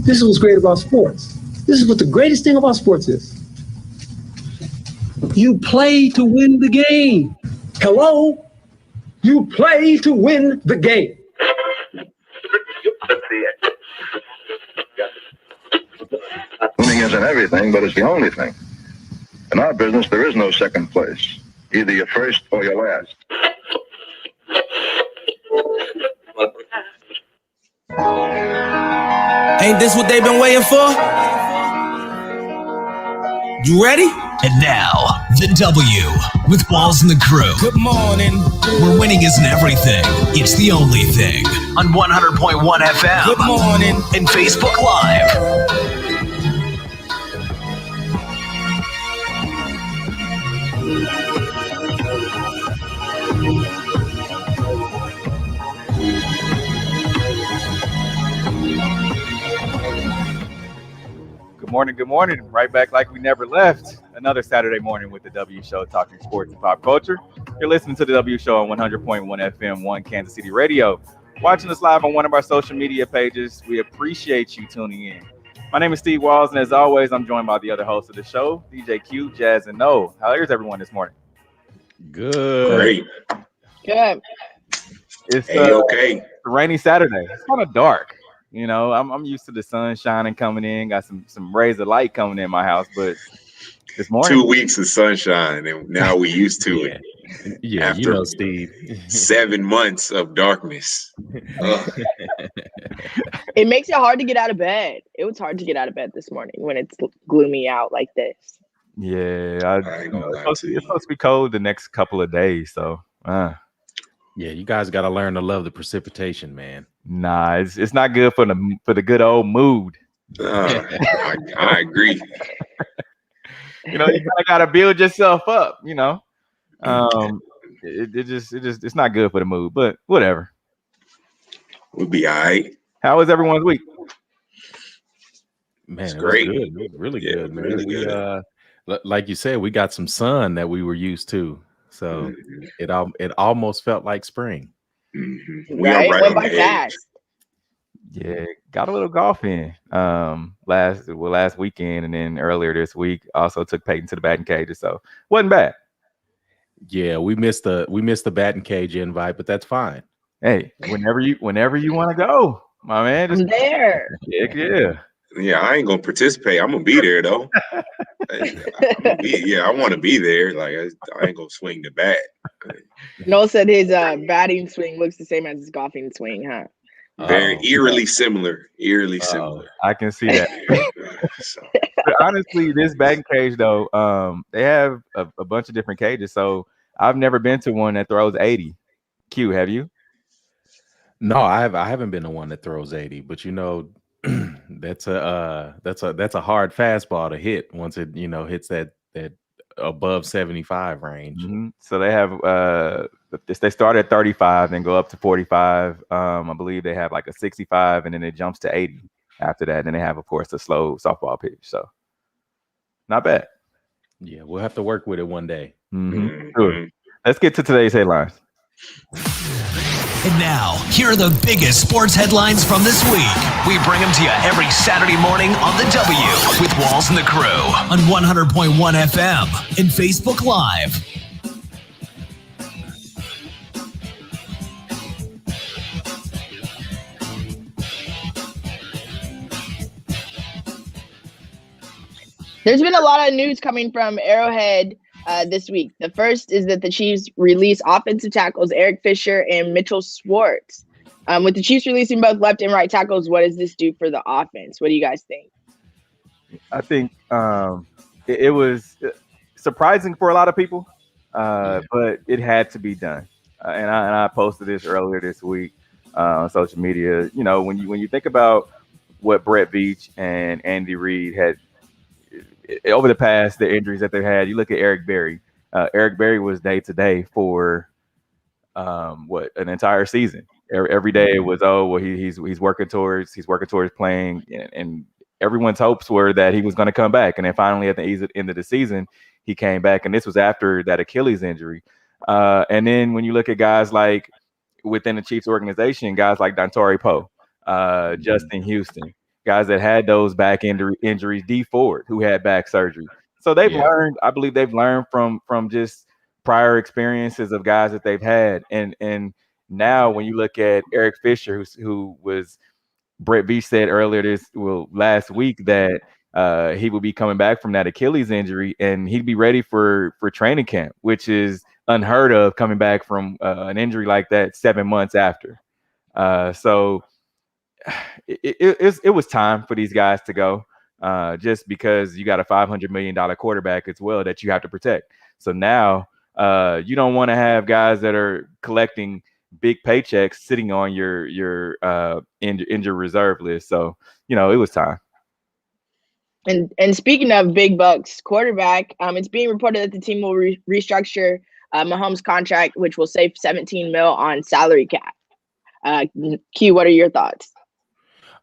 This is what's great about sports. This is what the greatest thing about sports is. You play to win the game. Hello? You play to win the game. Winning isn't everything, but it's the only thing. In our business, there is no second place. Either you're first or you're last. Ain't this what they've been waiting for? You ready? And now, the W with Walls and the crew. Good morning. Where winning isn't everything, it's the only thing. On 100.1 FM. Good morning. And Facebook Live. Good morning. Right back like we never left. Another Saturday morning with the W Show, talking sports and pop culture. You're listening to the W Show on 100.1 FM, 1 Kansas City Radio. Watching us live on one of our social media pages. We appreciate you tuning in. My name is Steve Walls, and as always, I'm joined by the other hosts of the show, DJ Q, Jazz, and No. How is everyone this morning? Good. Great. Good. It's okay. a rainy Saturday. It's kind of dark. You know, I'm used to the sun shining coming in. Got some rays of light coming in my house, but this morning 2 weeks of sunshine, and now we're used to it. Yeah, After you know, Steve. 7 months of darkness. It makes it hard to get out of bed. It was hard to get out of bed this morning when it's gloomy out like this. Yeah, I ain't gonna lie it's to you. supposed to be cold the next couple of days, so Yeah, you guys got to learn to love the precipitation, man. nah, it's not good for the good old mood. I agree. You know, you kind of got to build yourself up. You know, it's not good for the mood, but whatever. We'll be all right. How was everyone's week? Man, It's it great. was good. It was really Yeah, good, man. really We, good. like you said, we got some sun that we were used to, so it almost felt like spring. Mhm. We are Right? right Went on by the edge. fast. Yeah, got a little golf in last weekend, and then earlier this week also took Peyton to the batting cages, so wasn't bad. Yeah, we missed the batting cage invite, but that's fine. Hey, whenever you want to go, my man, I'm there. heck yeah. Yeah, I ain't gonna participate. I'm gonna be there though. I want to be there. Like I ain't gonna swing the bat. Noel said his batting swing looks the same as his golfing swing, huh? Very eerily similar. Eerily similar. I can see that. So, But honestly, this batting cage though, they have a bunch of different cages. So I've never been to one that throws 80. Q, have you? No, I haven't been the one that throws 80, but you know, that's a hard fastball to hit once it hits that above 75 range. Mm-hmm. So they have they start at 35 and go up to 45. I believe they have like a 65, and then it jumps to 80 after that. And then they have, of course, the slow softball pitch. So not bad. Yeah, we'll have to work with it one day. Mm-hmm. Sure. Let's get to today's headlines. And now, here are the biggest sports headlines from this week. We bring them to you every Saturday morning on the W with Walls and the crew on 100.1 FM and Facebook Live. There's been a lot of news coming from Arrowhead this week. The first is that the Chiefs release offensive tackles Eric Fisher and Mitchell Schwartz. With the Chiefs releasing both left and right tackles, what does this do for the offense? What do you guys think? I think it was surprising for a lot of people, but it had to be done. And I posted this earlier this week on social media. You know, when you think about what Brett Veach and Andy Reid had over the past, the injuries that they've had, you look at Eric Berry. Eric Berry was day to day for an entire season. Every day it was, he's working towards playing, and everyone's hopes were that he was going to come back. And then finally at the end of the season, he came back, and this was after that Achilles injury. And then when you look at guys like within the Chiefs organization, guys like Dontari Poe, Justin Houston, guys that had those back injuries, D Ford, who had back surgery. So they've learned. I believe they've learned from just prior experiences of guys that they've had, and now when you look at Eric Fisher, who was Brett Veach said earlier last week that he will be coming back from that Achilles injury and he'd be ready for training camp, which is unheard of coming back from an injury like that 7 months after. So it was time for these guys to go, just because you got a $500 million quarterback as well that you have to protect. So now you don't want to have guys that are collecting big paychecks sitting on your injured reserve list. So, it was time. And speaking of big bucks quarterback, it's being reported that the team will restructure Mahomes' contract, which will save $17 million on salary cap. Q, what are your thoughts?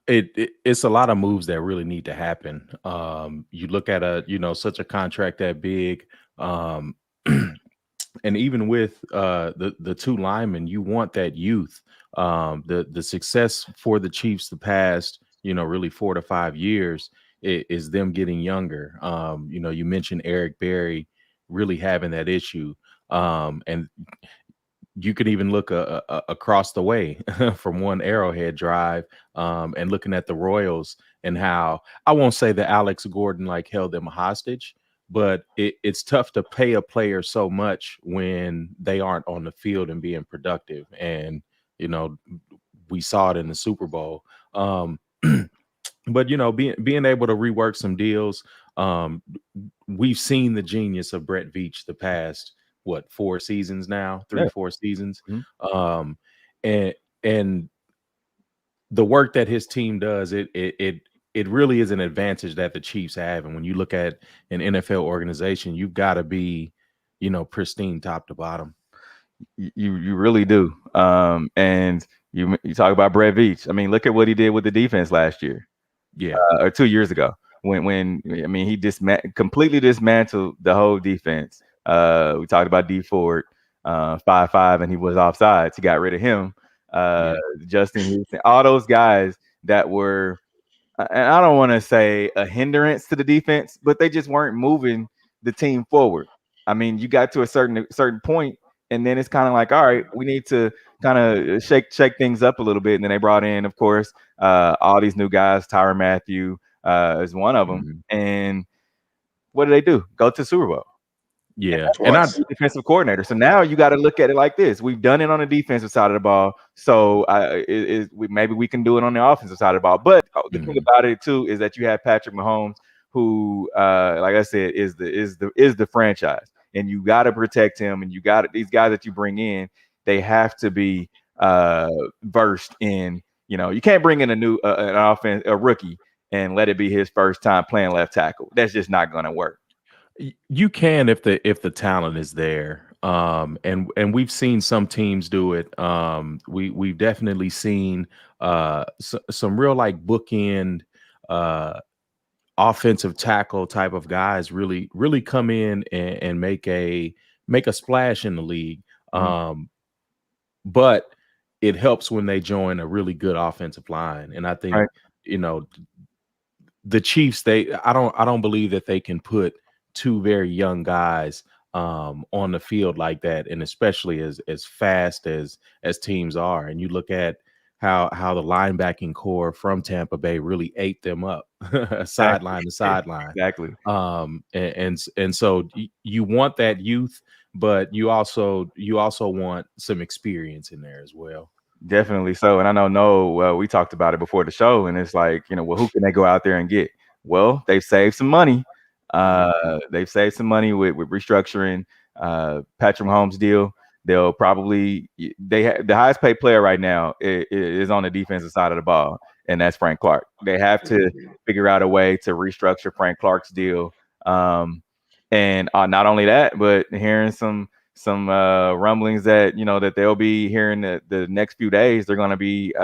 It's a lot of moves that really need to happen. You look at such a contract that big, and even with the two linemen, you want that youth. The success for the Chiefs the past, really 4 to 5 years is them getting younger. You mentioned Eric Berry really having that issue. And you could even look across the way from one Arrowhead drive and looking at the Royals and how, I won't say that Alex Gordon held them hostage, but it's tough to pay a player so much when they aren't on the field and being productive. And, we saw it in the Super Bowl. But, being able to rework some deals, we've seen the genius of Brett Veach the past, 4 seasons now, 4 seasons. Mm-hmm. And the work that his team does, it really is an advantage that the Chiefs have. And when you look at an NFL organization, you've got to be, pristine top to bottom. You really do. And you talk about Brett Veach. I mean, look at what he did with the defense last year. Yeah. Or 2 years ago when he completely dismantled the whole defense. We talked about D Ford, 5'5", and he was offsides. He got rid of him. Justin Houston, all those guys that were, and I don't want to say a hindrance to the defense, but they just weren't moving the team forward. I mean, you got to a certain point, and then it's kind of like, all right, we need to kind of shake things up a little bit. And then they brought in, of course, all these new guys. Tyrann Mathieu is one of them. Mm-hmm. And what do? Go to Super Bowl. Yeah, and I'm defensive coordinator. So now you got to look at it like this: we've done it on the defensive side of the ball, so maybe we can do it on the offensive side of the ball. But the thing about it too is that you have Patrick Mahomes, who, like I said, is the franchise, and you got to protect him. And you got these guys that you bring in; they have to be versed in. You can't bring in a rookie and let it be his first time playing left tackle. That's just not going to work. You can if the talent is there, and we've seen some teams do it. We've definitely seen some real bookend offensive tackle type of guys really come in and make a splash in the league. But it helps when they join a really good offensive line, and I think the Chiefs. I don't believe that they can put 2 very young guys on the field like that, and especially as fast as teams are. And you look at how the linebacking core from Tampa Bay really ate them up, sideline to sideline. Exactly. And so you want that youth, but you also want some experience in there as well. Definitely so. And I know we talked about it before the show, and it's like, who can they go out there and get? Well, they've saved some money. They've saved some money with restructuring Patrick Mahomes' deal. They'll probably the highest paid player right now is on the defensive side of the ball, and that's Frank Clark. They have to figure out a way to restructure Frank Clark's deal. And not only that, but hearing some rumblings that that they'll be here in the next few days. They're going to be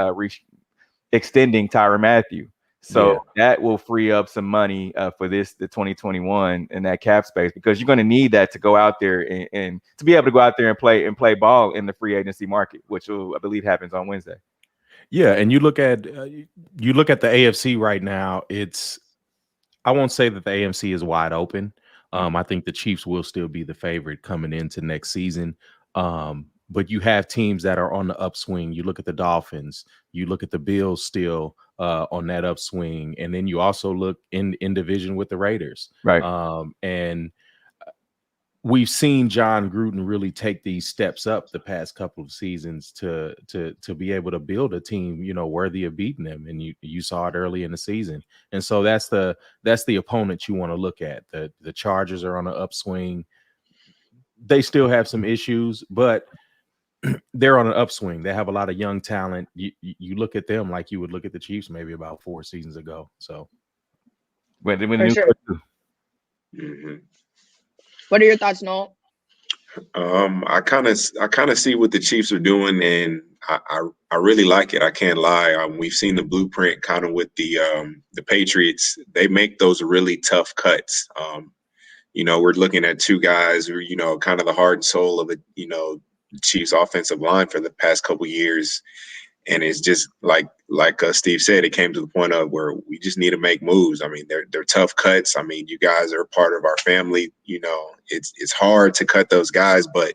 extending Tyrann Mathieu. So that will free up some money for the 2021 in that cap space, because you're going to need that to go out there and to be able to go out there and play ball in the free agency market, which I believe happens on Wednesday. Yeah, and you look at the AFC right now. I won't say that the AFC is wide open. I think the Chiefs will still be the favorite coming into next season. But you have teams that are on the upswing. You look at the Dolphins. You look at the Bills still on that upswing, and then you also look in division with the Raiders. Right. And we've seen John Gruden really take these steps up the past couple of seasons to be able to build a team, worthy of beating them. And you saw it early in the season. And so that's the opponent you want to look at. The Chargers are on an upswing. They still have some issues, but they're on an upswing. They have a lot of young talent. You look at them like you would look at the Chiefs maybe about 4 seasons ago. So For sure. Mm-hmm. What are your thoughts, Noel? I kind of see what the Chiefs are doing, and I really like it. I can't lie. We've seen the blueprint kind of with the Patriots. They make those really tough cuts. We're looking at 2 guys who are, kind of the heart and soul of the Chiefs offensive line for the past couple years. And it's just like Steve said, it came to the point of where we just need to make moves. I mean, they're tough cuts. I mean, you guys are part of our family. It's hard to cut those guys, but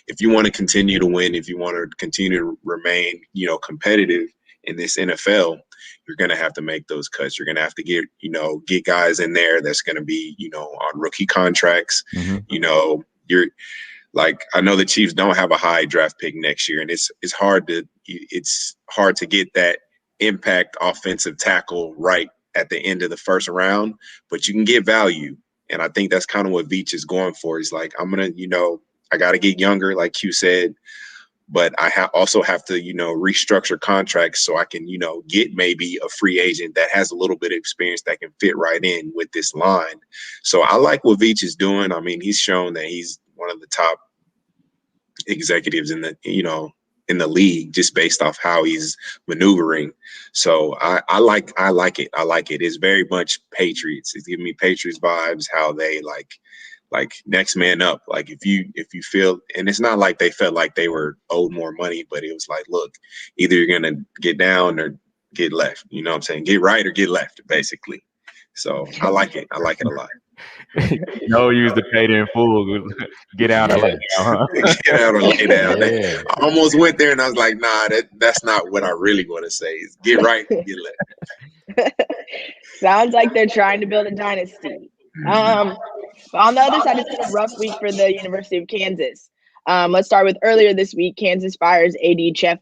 if you want to continue to win, if you want to continue to remain, competitive in this NFL, you're going to have to make those cuts. You're going to have to get guys in there that's going to be, on rookie contracts. Mm-hmm. I know the Chiefs don't have a high draft pick next year, and it's hard to get that impact offensive tackle right at the end of the first round, but you can get value. And I think that's kind of what Veach is going for. He's like, I'm going to, I got to get younger, like Q said, but I also have to, restructure contracts so I can, get maybe a free agent that has a little bit of experience that can fit right in with this line. So I like what Veach is doing. I mean, he's shown that he's one of the top executives in the league just based off how he's maneuvering. So I like it. I like it. It's very much Patriots. It's giving me Patriots vibes, how they like next man up. Like if you feel, and it's not like they felt like they were owed more money, but it was like, look, either you're going to get down or get left. You know what I'm saying? Get right or get left, basically. So I like it. I like it a lot. Use the paid in full. Get out and lay down, huh? Get out and lay down. Yeah. I almost went there and I was like, nah, that's not what I really want to say. Is get right and get left. Sounds like they're trying to build a dynasty. On the other side, it's been a rough week for the University of Kansas. Let's start with earlier this week. Kansas fires AD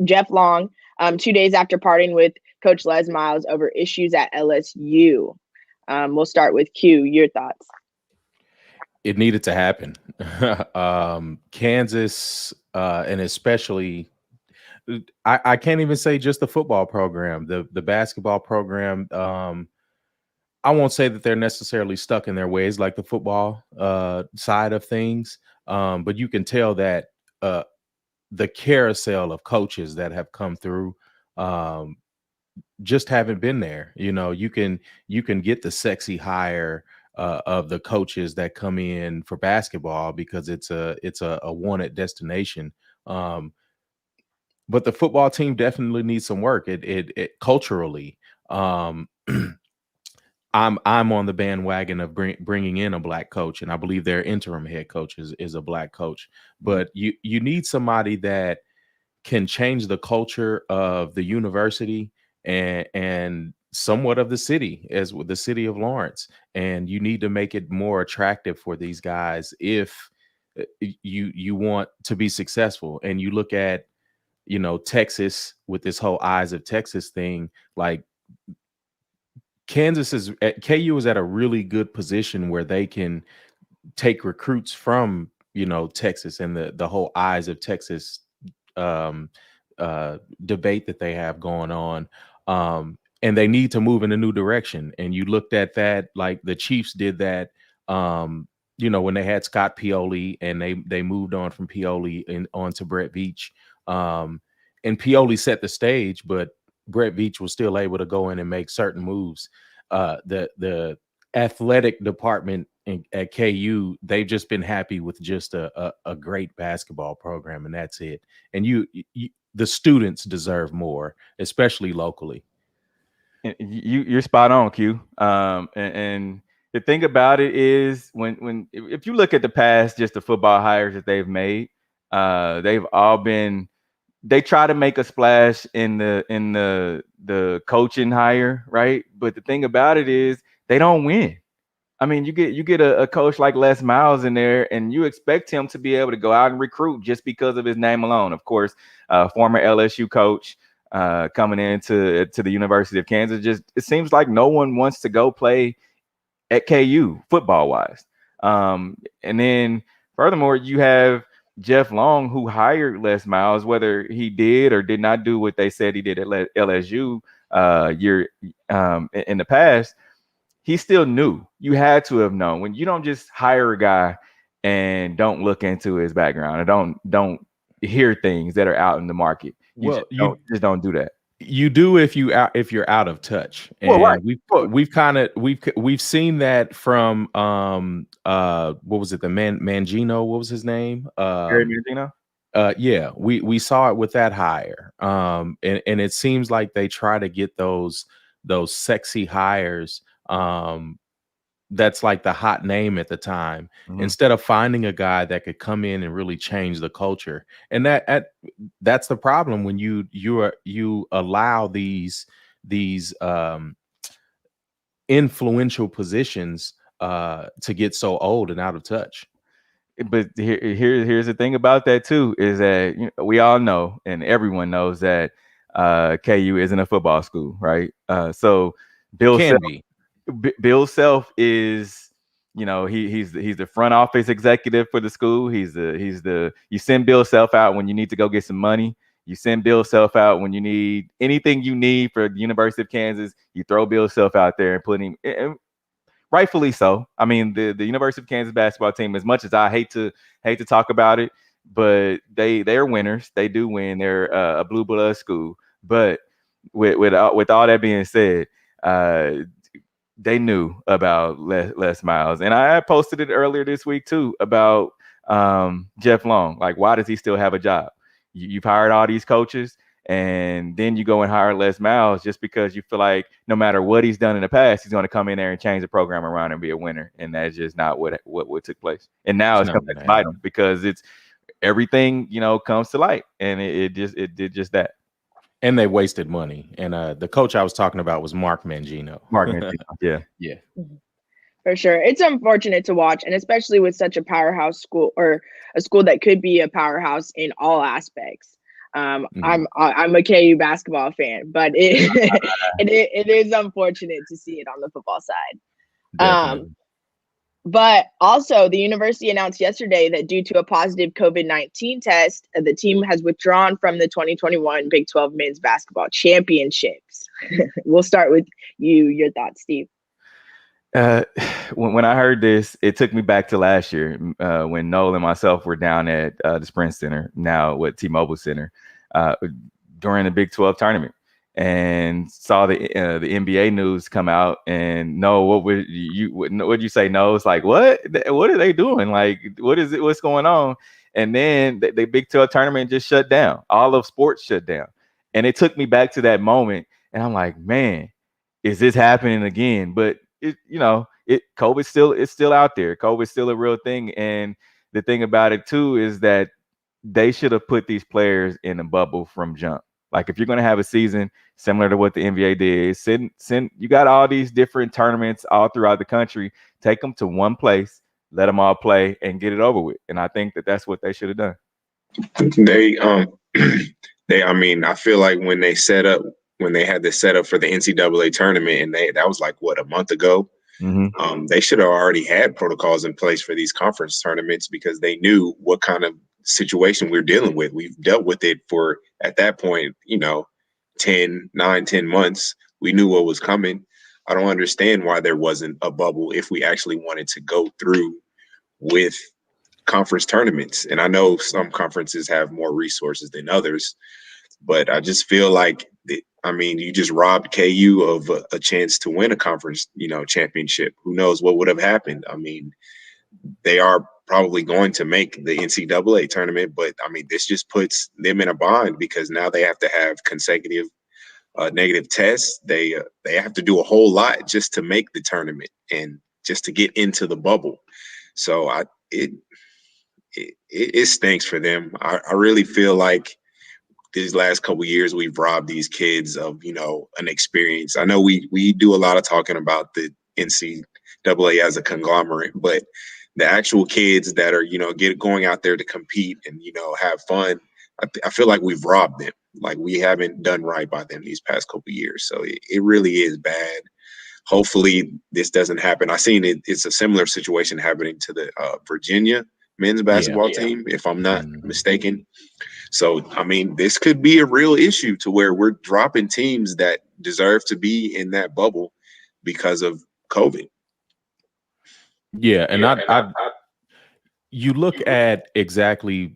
Jeff Long 2 days after parting with Coach Les Miles over issues at LSU. We'll start with Q. Your thoughts? It needed to happen. Kansas, and especially, I can't even say just the football program, the basketball program. I won't say that they're necessarily stuck in their ways like the football side of things, but you can tell that the carousel of coaches that have come through just haven't been there. You can get the sexy hire of the coaches that come in for basketball because it's a wanted destination. But the football team definitely needs some work. It culturally. I'm on the bandwagon of bringing in a black coach, and I believe their interim head coach is a black coach. But you need somebody that can change the culture of the university and somewhat of the city, as with the city of Lawrence. And you need to make it more attractive for these guys if you want to be successful. And you look at, Texas with this whole Eyes of Texas thing, like KU is at a really good position where they can take recruits from, Texas and the whole Eyes of Texas debate that they have going on. And they need to move in a new direction. And you looked at that, like the Chiefs did that, when they had Scott Pioli and they moved on from Pioli and on to Brett Veach. And Pioli set the stage, but Brett Veach was still able to go in and make certain moves. The athletic department at KU, they've just been happy with just a great basketball program, and that's it. And the students deserve more, especially locally. You're spot on, Q. And the thing about it is if you look at the past, just the football hires that they've made, they've all been, they try to make a splash in the coaching hire, right? But the thing about it is they don't win. I mean, you get a coach like Les Miles in there, and you expect him to be able to go out and recruit just because of his name alone. Of course, former LSU coach coming into the University of Kansas. Just it seems like no one wants to go play at KU football wise. And then furthermore, you have Jeff Long, who hired Les Miles, whether he did or did not do what they said he did at LSU in the past. He still knew. You had to have known. When you don't just hire a guy and don't look into his background and don't hear things that are out in the market. You don't do that. You do if you're out of touch. And well, right. we've seen that from what was it, the Mangino, what was his name? Gary Mangino? Yeah, we saw it with that hire. And it seems like they try to get those sexy hires. That's like the hot name at the time, instead of finding a guy that could come in and really change the culture. And that's the problem when you allow these influential positions to get so old and out of touch. But here's the thing about that too, is that we all know, and everyone knows, that KU isn't a football school, right? So Bill Self is, he's the front office executive for the school. He's the you send Bill Self out when you need to go get some money. You send Bill Self out when you need anything you need for the University of Kansas. You throw Bill Self out there and put him, and rightfully so. I mean, the University of Kansas basketball team, as much as I hate to talk about it, but they're winners. They do win. They're a blue blood school. But with all that being said, they knew about Les Miles. And I posted it earlier this week too about Jeff Long. Like, why does he still have a job? You've hired all these coaches, and then you go and hire Les Miles just because you feel like no matter what he's done in the past, he's going to come in there and change the program around and be a winner. And that's just not what took place. And now it's coming to bite him, because it's everything, comes to light. And it did just that. And they wasted money. And the coach I was talking about was Mark Mangino. Yeah. For sure. It's unfortunate to watch, and especially with such a powerhouse school, or a school that could be a powerhouse in all aspects. I'm a KU basketball fan, but it is unfortunate to see it on the football side. But also, the university announced yesterday that due to a positive COVID-19 test, the team has withdrawn from the 2021 Big 12 Men's Basketball Championships. We'll start with you. Your thoughts, Steve. When I heard this, it took me back to last year when Noel and myself were down at the Sprint Center, now with T-Mobile Center, during the Big 12 tournament, and saw the NBA news come out. And Noel, what would you say? No, it's like, what are they doing? Like, what is it? What's going on? And then the Big 12 tournament just shut down. All of sports shut down, and it took me back to that moment. And I'm like, man, is this happening again? But COVID is still out there. COVID is still a real thing. And the thing about it too is that they should have put these players in a bubble from jump. Like, if you're going to have a season similar to what the NBA did, you got all these different tournaments all throughout the country, take them to one place, let them all play, and get it over with. And I think that that's what they should have done. I feel like when they had this set up for the NCAA tournament, and that was like a month ago. They should have already had protocols in place for these conference tournaments, because they knew what kind of situation we're dealing with. We've dealt with it for, at that point, 10 months. We knew what was coming. I don't understand why there wasn't a bubble if we actually wanted to go through with conference tournaments. And I know some conferences have more resources than others, but I just feel like you just robbed KU of a chance to win a conference, championship. Who knows what would have happened? I mean, they are probably going to make the NCAA tournament, but I mean, this just puts them in a bind because now they have to have consecutive negative tests. They have to do a whole lot just to make the tournament and just to get into the bubble. So it stinks for them. I really feel like these last couple of years we've robbed these kids of, an experience. I know we do a lot of talking about the NCAA as a conglomerate, but the actual kids that are, going out there to compete and, have fun, I feel like we've robbed them. Like we haven't done right by them these past couple of years. So it really is bad. Hopefully this doesn't happen. I seen it's a similar situation happening to the Virginia men's basketball team, if I'm not mistaken. So, I mean, this could be a real issue to where we're dropping teams that deserve to be in that bubble because of COVID. Yeah, and you look at exactly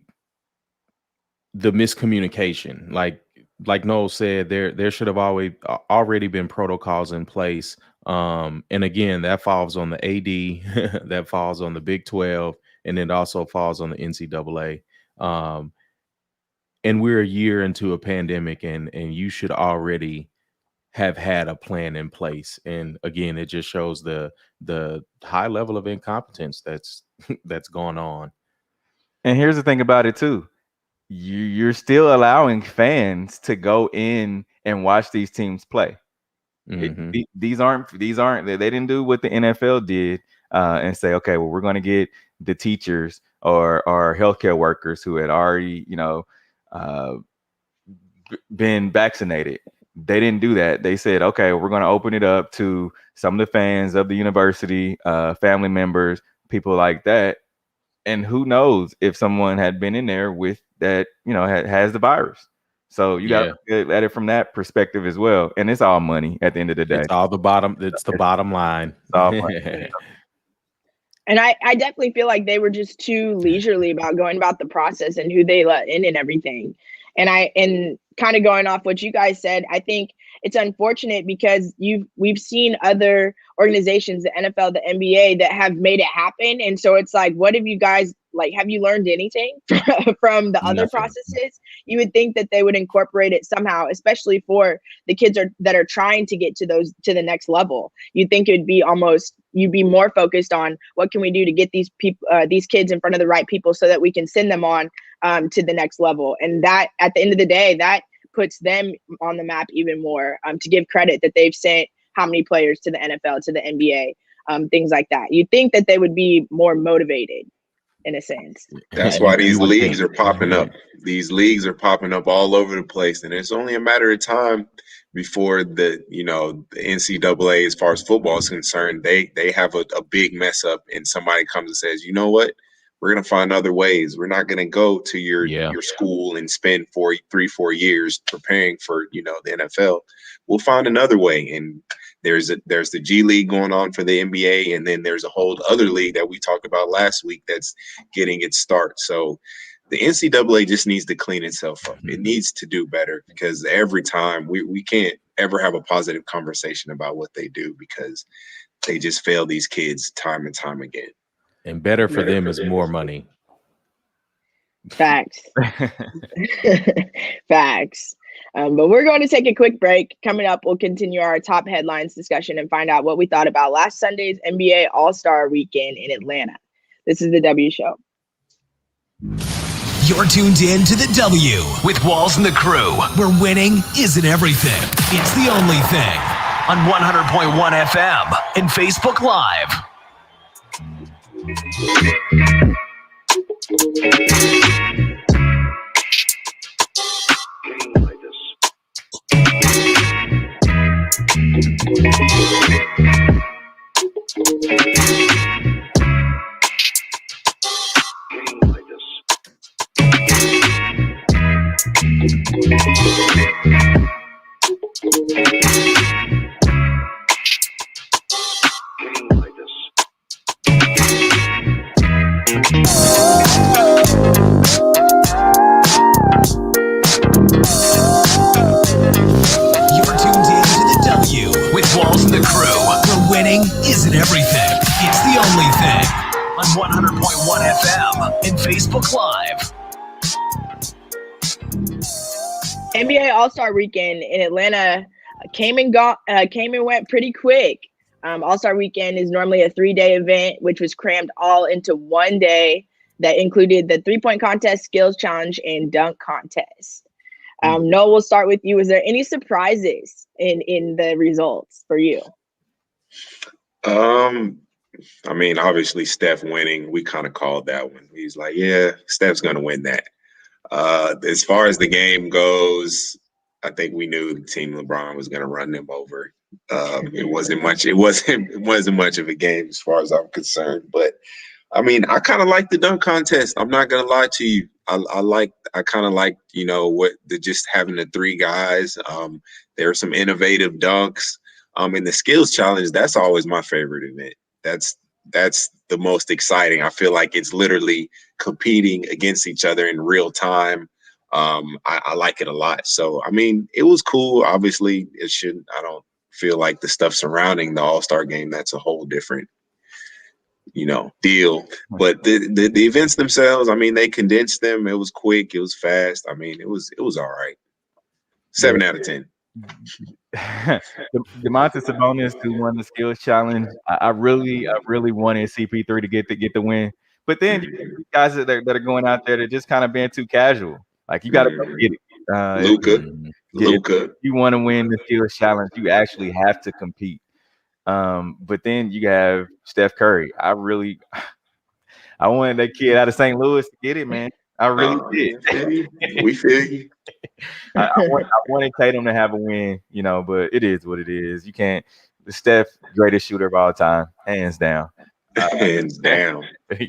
the miscommunication. Like Noel said, there should have already been protocols in place. And again, that falls on the AD, that falls on the Big 12, and it also falls on the NCAA. And we're a year into a pandemic, and you should already have had a plan in place. And again, it just shows the high level of incompetence that's going on. And here's the thing about it too. You're still allowing fans to go in and watch these teams play. Mm-hmm. These aren't they didn't do what the NFL did and say, okay, well, we're going to get the teachers or healthcare workers who had already, been vaccinated. They didn't do that. They said, okay, we're going to open it up to some of the fans of the university, family members, people like that. And who knows if someone had been in there with that, has the virus. So you got to look at it from that perspective as well. And it's all money at the end of the day. It's the bottom line. It's all money. And I definitely feel like they were just too leisurely about going about the process and who they let in and everything. And kind of going off what you guys said, I think it's unfortunate because we've seen other organizations, the NFL, the NBA, that have made it happen. And so it's like, what have you guys, have you learned anything from the other processes? You would think that they would incorporate it somehow, especially for the kids that are trying to get to the next level. You'd think it'd be you'd be more focused on what can we do to get these people, these kids in front of the right people so that we can send them on to the next level. And that at the end of the day, that puts them on the map even more, to give credit that they've sent how many players to the NFL, to the NBA, things like that. You'd think that they would be more motivated in a sense. That's why these leagues are popping up. These leagues are popping up all over the place. And it's only a matter of time before the NCAA, as far as football is concerned, they have a big mess up and somebody comes and says, you know what? We're going to find other ways. We're not going to go to your school and spend 3-4 years preparing for, the NFL. We'll find another way. And there's the G League going on for the NBA. And then there's a whole other league that we talked about last week that's getting its start. So the NCAA just needs to clean itself up. It needs to do better because every time we can't ever have a positive conversation about what they do because they just fail these kids time and time again. And better for them is more money. Facts. Facts. But we're going to take a quick break. Coming up, we'll continue our top headlines discussion and find out what we thought about last Sunday's NBA All-Star Weekend in Atlanta. This is the W Show. You're tuned in to the W with Walls and the Crew, where winning isn't everything. It's the only thing. On 100.1 FM and Facebook Live. Isn't everything. It's the only thing. On 100.1 FM Facebook Live. NBA All-Star Weekend in Atlanta came and went pretty quick. All-Star Weekend is normally a 3-day event, which was crammed all into one day that included the 3-point contest, skills challenge, and dunk contest. Noah, we'll start with you. Is there any surprises in the results for you? I mean, obviously Steph winning, we kind of called that one. He's like, yeah, Steph's going to win that. As far as the game goes, I think we knew the team LeBron was going to run them over. It wasn't much of a game as far as I'm concerned. But I mean, I kind of like the dunk contest. I'm not going to lie to you. I kind of like, just having the 3 guys. There are some innovative dunks. In the skills challenge, that's always my favorite event. That's the most exciting. I feel like it's literally competing against each other in real time. I like it a lot. So, I mean, it was cool. Obviously, I don't feel like the stuff surrounding the All-Star game, that's a whole different, deal. But the events themselves, I mean, they condensed them. It was quick. It was fast. I mean, it was all right. 7 out of 10. Domantas Sabonis, who won the skills challenge, I really wanted CP3 to get the win. But then you guys that are going out there, they're just kind of being too casual. Like, you got to go get it. Luka. If you want to win the skills challenge, you actually have to compete. But then you have Steph Curry. I wanted that kid out of St. Louis to get it, man. I really did. We feel you. I wanted Tatum to have a win, but it is what it is. You can't. The Steph, greatest shooter of all time, hands down. Hands down.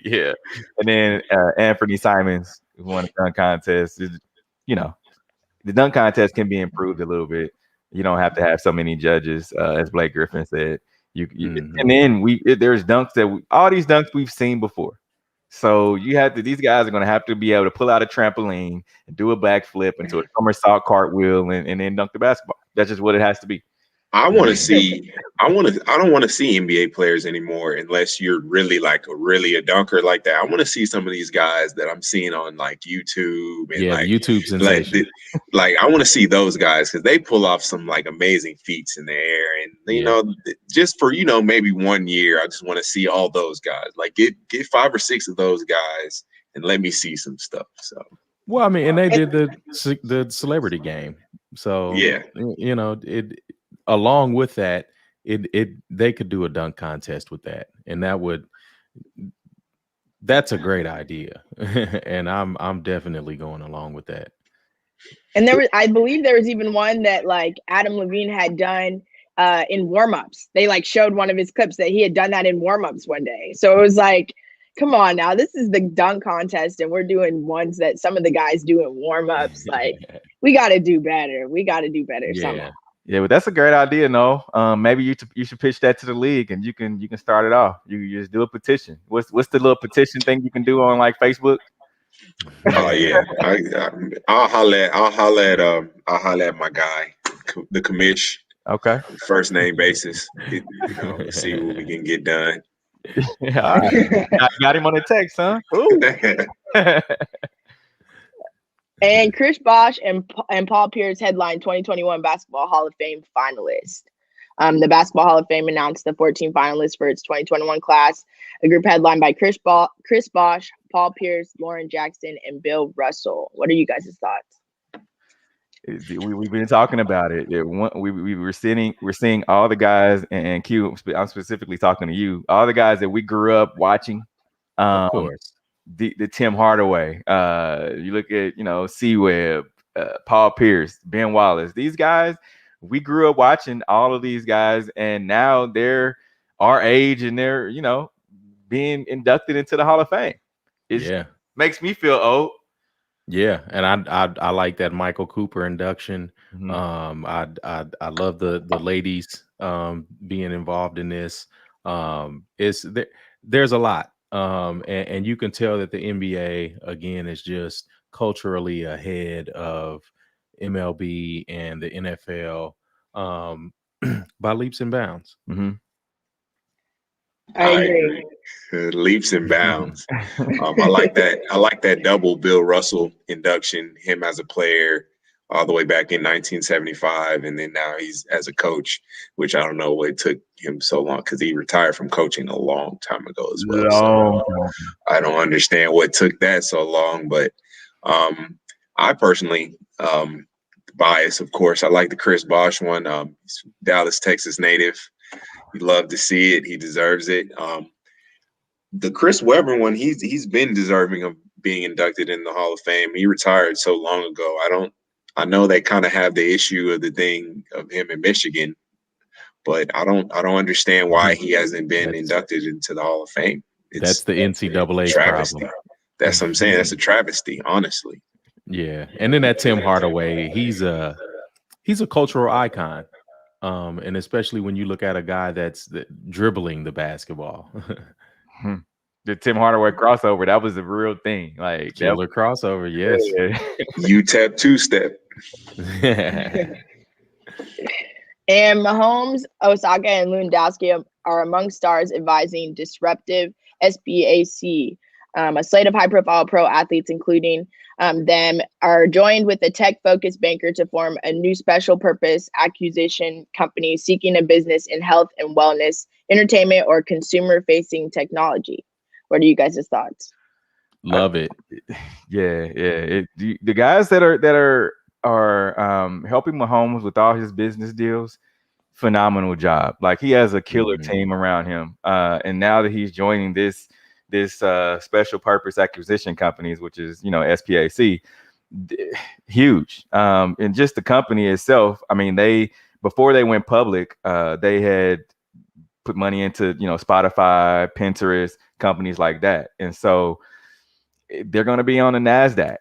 Yeah. And then Anthony Simons, who won the dunk contest. The dunk contest can be improved a little bit. You don't have to have so many judges, as Blake Griffin said. And then there's dunks all these dunks we've seen before. So these guys are going to have to be able to pull out a trampoline and do a backflip into a somersault cartwheel and then dunk the basketball. That's just what it has to be. I don't want to see NBA players anymore unless you're really a dunker like that. I want to see some of these guys that I'm seeing on like YouTube and YouTube sensation. I want to see those guys because they pull off some like amazing feats in the air. And just for maybe 1 year, I just want to see all those guys. Like get 5 or 6 of those guys and let me see some stuff. So. Well, I mean, and they did the celebrity game. So yeah, along with that, they could do a dunk contest with that, and that's a great idea, and I'm definitely going along with that. And I believe there was even one that like Adam Levine had done in warmups. They like showed one of his clips that he had done that in warmups one day. So it was like, come on now, this is the dunk contest, and we're doing ones that some of the guys do in warmups. Like, we got to do better. Somehow. Yeah, but that's a great idea, no. Maybe you should pitch that to the league, and you can start it off. You just do a petition. What's the little petition thing you can do on like Facebook? Oh yeah, I'll holler at my guy, the commish. Okay. First name basis. See what we can get done. Yeah, all right. Got him on the text, huh? And Chris Bosh and Paul Pierce headline 2021 Basketball Hall of Fame finalists. The Basketball Hall of Fame announced the 14 finalists for its 2021 class, a group headlined by Chris Bosh, Paul Pierce, Lauren Jackson, and Bill Russell. What are you guys' thoughts? We've been talking about it. We're seeing all the guys, and Q, I'm specifically talking to you, all the guys that we grew up watching. Of course. The Tim Hardaway, you look at C-Webb, Paul Pierce, Ben Wallace. These guys, we grew up watching all of these guys, and now they're our age, and they're being inducted into the Hall of Fame. It makes me feel old. Yeah, and I like that Michael Cooper induction. Mm-hmm. I love the ladies being involved in this. There's a lot. And you can tell that the NBA again is just culturally ahead of MLB and the NFL by leaps and bounds. Mm-hmm. I agree. Leaps and bounds. I like that. I like that double Bill Russell induction. Him as a player, all the way back in 1975, and then now he's as a coach, which I don't know what it took him so long because he retired from coaching a long time ago as well. So I don't understand what took that so long, but I personally, bias, of course, I like the Chris Bosh one. Dallas, Texas native. You love to see it. He deserves it. The Chris Webber one, he's been deserving of being inducted in the Hall of Fame. He retired so long ago. I know they kind of have the issue of the thing of him in Michigan, but I don't understand why he hasn't been inducted into the Hall of Fame. That's the NCAA travesty. problem. That's what I'm saying. That's a travesty, honestly. Yeah, and then that Tim Hardaway, he's a cultural icon, and especially when you look at a guy that's dribbling the basketball. The Tim Hardaway crossover, that was a real thing. Like killer crossover, yes. UTEP two-step. And Mahomes, Osaka, and Lewandowski are among stars advising disruptive SBAC. A slate of high-profile pro athletes, including them, are joined with a tech-focused banker to form a new special-purpose acquisition company seeking a business in health and wellness, entertainment, or consumer-facing technology. What are you guys' thoughts? Love it. Yeah. The guys that are helping Mahomes with all his business deals, phenomenal job. Like, he has a killer team around him, and now that he's joining this special purpose acquisition companies, which is SPAC, huge. And just the company itself, I mean, before they went public, they had put money into Spotify, Pinterest, companies like that, and so they're going to be on the NASDAQ.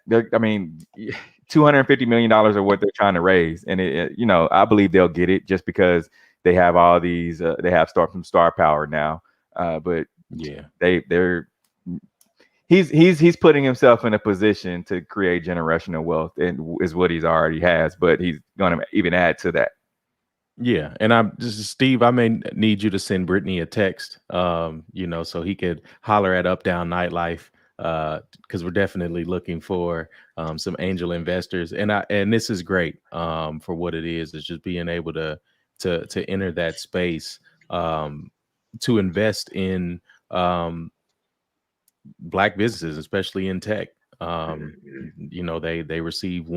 $250 million are what they're trying to raise, and I believe they'll get it just because they have all these. They have some star power now, but yeah, he's putting himself in a position to create generational wealth, and is what he's already has, but he's going to even add to that. Yeah, and Steve, I may need you to send Brittany a text, so he could holler at Up Down Nightlife, because we're definitely looking for some angel investors, and this is great for what it is. It's just being able to enter that space, to invest in Black businesses, especially in tech. They receive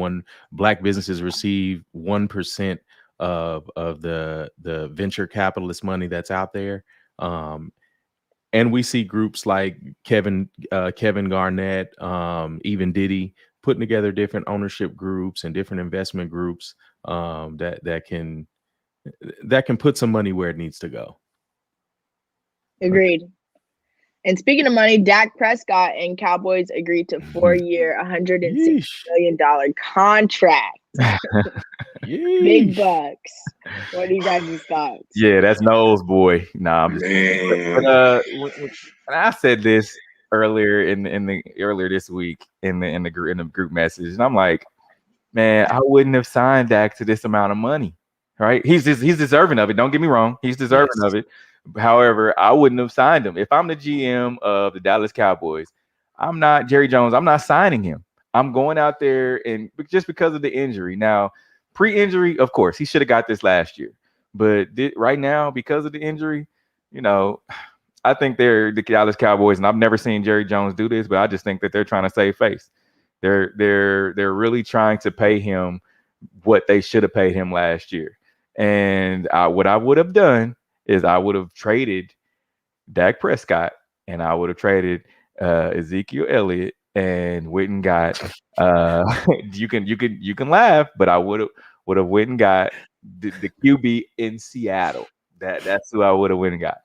Black businesses receive 1% of the venture capitalist money that's out there, and we see groups like Kevin Garnett, even Diddy, putting together different ownership groups and different investment groups that can put some money where it needs to go. Agreed. And speaking of money, Dak Prescott and Cowboys agreed to 4-year, $106 million contract. Big bucks. What are you guys' thoughts? Yeah, that's Noel's boy. Nah, I'm just. I said this earlier this week in the group message, and I'm like, man, I wouldn't have signed Dak to this amount of money. Right? He's deserving of it. Don't get me wrong. He's deserving of it. However, I wouldn't have signed him. If I'm the GM of the Dallas Cowboys, I'm not Jerry Jones. I'm not signing him. I'm going out there, and just because of the injury. Now, pre-injury, of course, he should have got this last year. But right now, because of the injury, I think they're the Dallas Cowboys, and I've never seen Jerry Jones do this, but I just think that they're trying to save face. They're really trying to pay him what they should have paid him last year. And what I would have done is I would have traded Dak Prescott, and I would have traded Ezekiel Elliott, and went and got you can laugh, but I would have went and got the QB in Seattle. That's who I would have went and got.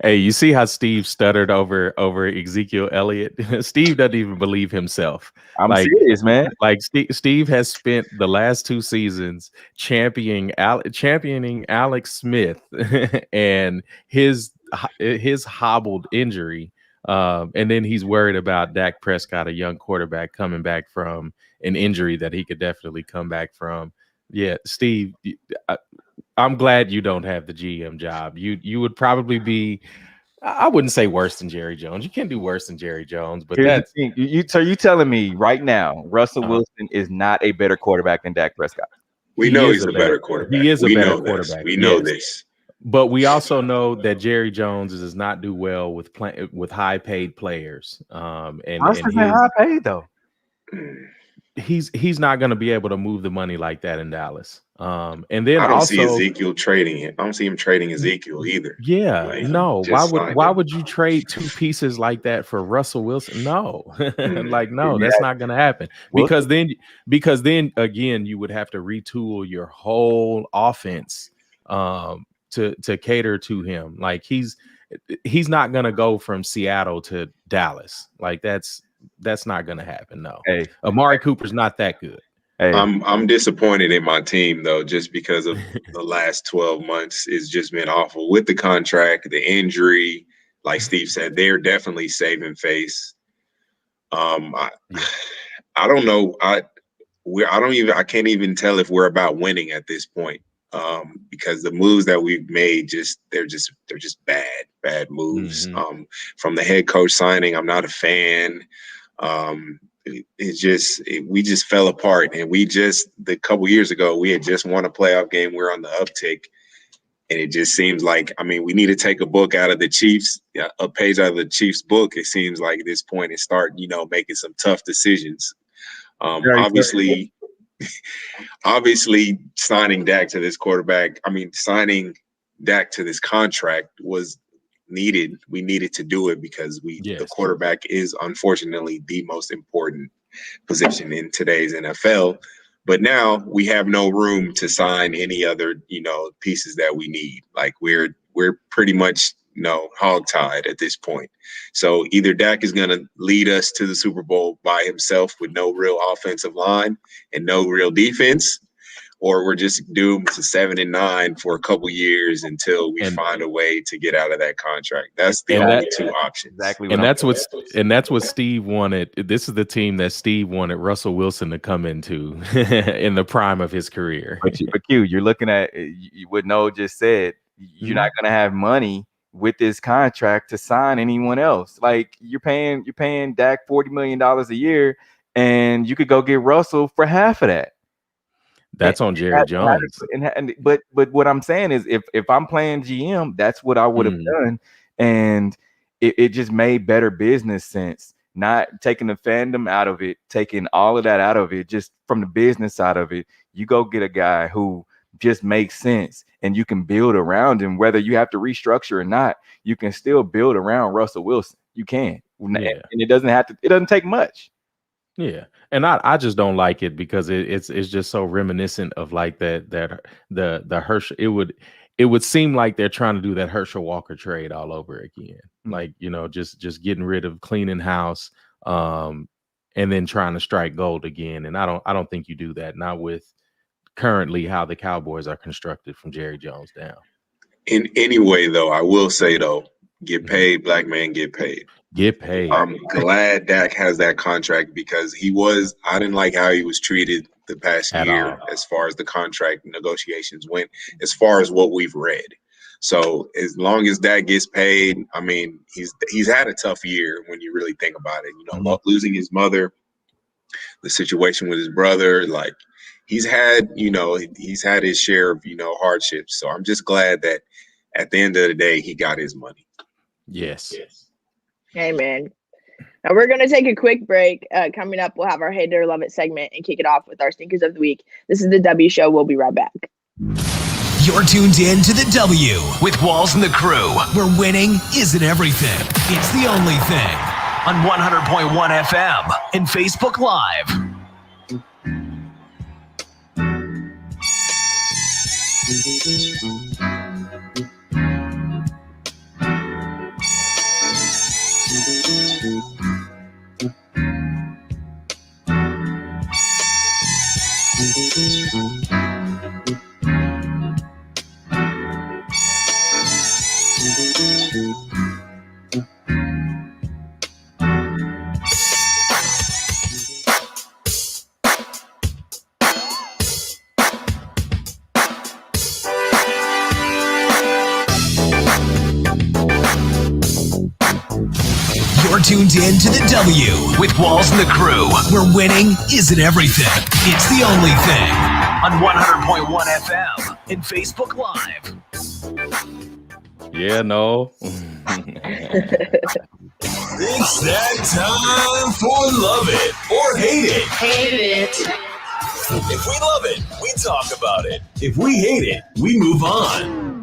Hey, you see how Steve stuttered over Ezekiel Elliott? Steve doesn't even believe himself. I'm serious, man. Like Steve has spent the last 2 seasons championing Alex Smith and his hobbled injury, and then he's worried about Dak Prescott, a young quarterback, coming back from an injury that he could definitely come back from. Yeah, Steve, I'm glad you don't have the GM job. You would probably be I wouldn't say worse than Jerry Jones. You can't do worse than Jerry Jones, but Here's that's the thing. So you telling me right now Russell Wilson is not a better quarterback than Dak Prescott? We know he's a better quarterback. He is a better quarterback. quarterback. We know this. But we also know that Jerry Jones does not do well with high paid players. And high paid though. He's not going to be able to move the money like that in Dallas. And then I don't also see Ezekiel trading it. I don't see him trading Ezekiel either. Yeah, Like, no. Why would you trade two pieces like that for Russell Wilson? No, like no, that's not going to happen. Because then again, you would have to retool your whole offense to cater to him. Like he's not going to go from Seattle to Dallas. Like that's not going to happen. No, Amari Cooper's not that good. Hey. I'm disappointed in my team though, just because of the last 12 months. It's just been awful with the contract, the injury. Like Steve said, they're definitely saving face. I don't know. I can't even tell if we're about winning at this point. Because the moves that we've made they're just bad moves. Mm-hmm. From the head coach signing, I'm not a fan. We just fell apart, and the couple years ago we had just won a playoff game. We're on the uptick, and it just seems like, I mean, we need to take a book out of the Chiefs, a page out of the Chiefs book. It seems like at this point and start, making some tough decisions. Obviously signing Dak to this contract was needed. We needed to do it because the quarterback is unfortunately the most important position in today's NFL. But now we have no room to sign any other, pieces that we need. Like we're pretty much hogtied at this point. So either Dak is going to lead us to the Super Bowl by himself with no real offensive line and no real defense, or we're just doomed to 7-9 for a couple years until we find a way to get out of that contract. That's the only two options. Exactly. And that's what Steve wanted. This is the team that Steve wanted Russell Wilson to come into in the prime of his career. But Q, you're looking at what Noah just said. You're not going to have money with this contract to sign anyone else. Like you're paying Dak $40 million a year, and you could go get Russell for half of that. That's on Jerry Jones. But what I'm saying is, if I'm playing GM, that's what I would have done, and it just made better business sense. Not taking the fandom out of it, taking all of that out of it, just from the business side of it. You go get a guy who just makes sense, and you can build around him. Whether you have to restructure or not, you can still build around Russell Wilson. You can, and it doesn't take much. Yeah, and I just don't like it because it's just so reminiscent of like the Herschel. It would seem like they're trying to do that Herschel Walker trade all over again. Like, just getting rid of cleaning house, and then trying to strike gold again. And I don't think you do that. Not with currently how the Cowboys are constructed from Jerry Jones down. In any way, though, I will say get paid, black man, get paid. Get paid. I'm glad Dak has that contract because I didn't like how he was treated the past year as far as the contract negotiations went, as far as what we've read. So as long as Dak gets paid, I mean, he's had a tough year when you really think about it. Losing his mother, the situation with his brother, like he's had his share of, hardships. So I'm just glad that at the end of the day, he got his money. Yes. Hey, man. Now we're going to take a quick break. Coming up, we'll have our Hate It or Love It segment and kick it off with our Stinkers of the Week. This is the W Show. We'll be right back. You're tuned in to the W with Walls and the Crew, where winning isn't everything. It's the only thing. On 100.1 FM and Facebook Live. tuned in to the W with Walls and the Crew, where winning isn't everything. It's the only thing. On 100.1 FM and Facebook Live. Yeah, no. It's that time for Love It or Hate It. Hate it. If we love it, we talk about it. If we hate it, we move on.